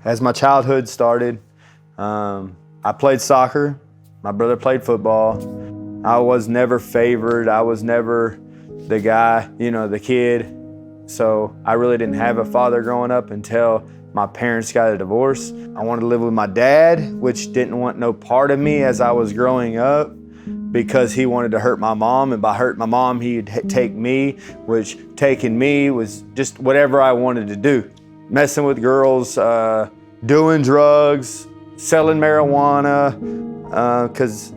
As my childhood started, I played soccer. My brother played football. I was never favored. I was never the guy, the kid. So I really didn't have a father growing up until my parents got a divorce. I wanted to live with my dad, which didn't want no part of me as I was growing up because he wanted to hurt my mom. And by hurting my mom, he'd take me, which taking me was just whatever I wanted to do. Messing with girls, doing drugs, selling marijuana, because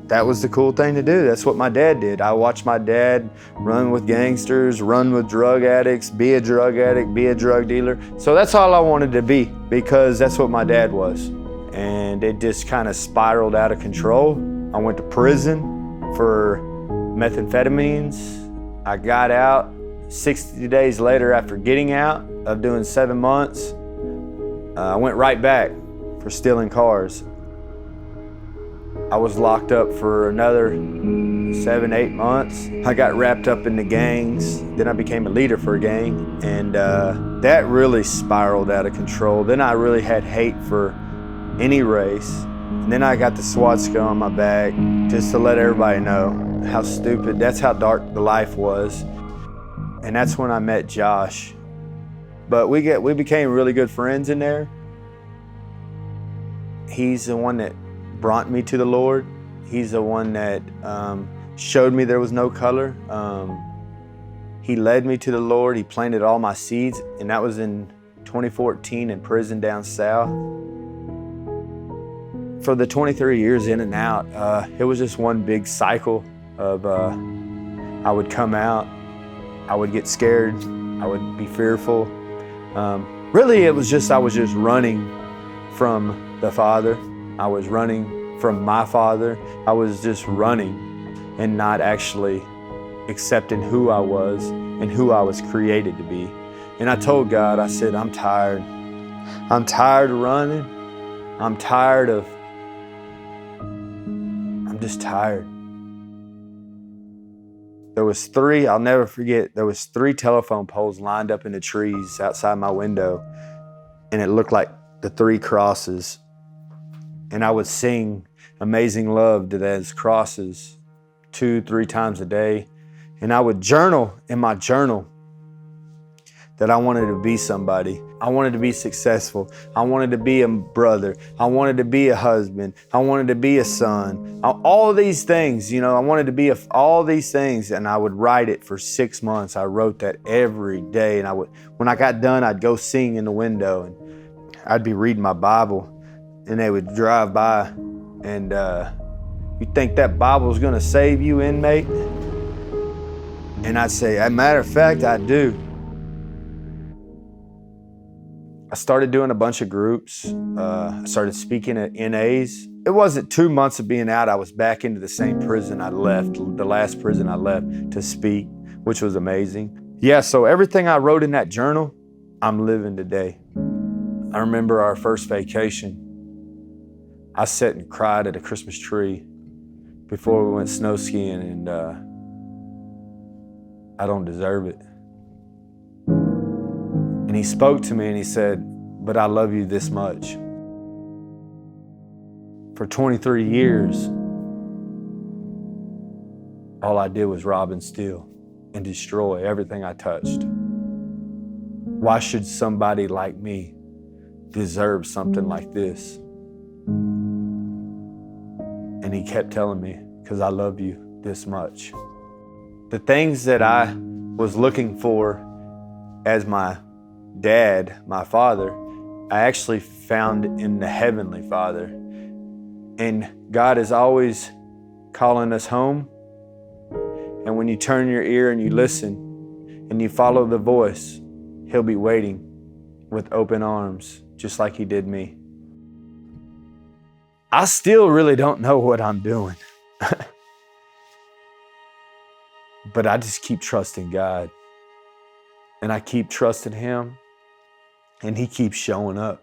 that was the cool thing to do. That's what my dad did. I watched my dad run with gangsters, run with drug addicts, be a drug addict, be a drug dealer. So that's all I wanted to be because that's what my dad was. And it just kind of spiraled out of control. I went to prison for methamphetamines. I got out 60 days later after getting out of doing 7 months. I went right back for stealing cars. I was locked up for another 7, 8 months. I got wrapped up in the gangs. Then I became a leader for a gang. And that really spiraled out of control. Then I really had hate for any race. And then I got the swastika on my back just to let everybody know how stupid, that's how dark the life was. And that's when I met Josh. But we became really good friends in there. He's the one that brought me to the Lord. He's the one that showed me there was no color. He led me to the Lord. He planted all my seeds, and that was in 2014 in prison down south. For the 23 years in and out, it was just one big cycle of I would come out, I would get scared, I would be fearful. Really, it was just I was just running from the Father. I was running from my father. I was just running and not actually accepting who I was and who I was created to be. And I told God, I said, I'm tired. I'm tired of running. I'm just tired. I'll never forget, there was 3 telephone poles lined up in the trees outside my window, and it looked like the 3 crosses. And I would sing Amazing Love to those crosses 2-3 times a day. And I would journal in my journal that I wanted to be somebody. I wanted to be successful. I wanted to be a brother. I wanted to be a husband. I wanted to be a son. All these things, I wanted to be all these things. And I would write it for 6 months. I wrote that every day. And when I got done, I'd go sing in the window and I'd be reading my Bible. And they would drive by and you think that Bible's gonna save you, inmate? And I'd say, as a matter of fact, I do. I started doing a bunch of groups. I started speaking at NAs. It wasn't 2 months of being out, I was back into the same prison I left, the last prison I left to speak, which was amazing. Yeah, so everything I wrote in that journal, I'm living today. I remember our first vacation. I sat and cried at a Christmas tree before we went snow skiing, and I don't deserve it. And he spoke to me and he said, but I love you this much. For 23 years, all I did was rob and steal and destroy everything I touched. Why should somebody like me deserve something like this? And he kept telling me, because I love you this much. The things that I was looking for as my dad, my father, I actually found in the Heavenly Father. And God is always calling us home. And when you turn your ear and you listen and you follow the voice, He'll be waiting with open arms, just like He did me. I still really don't know what I'm doing. But I just keep trusting God. And I keep trusting Him. And He keeps showing up.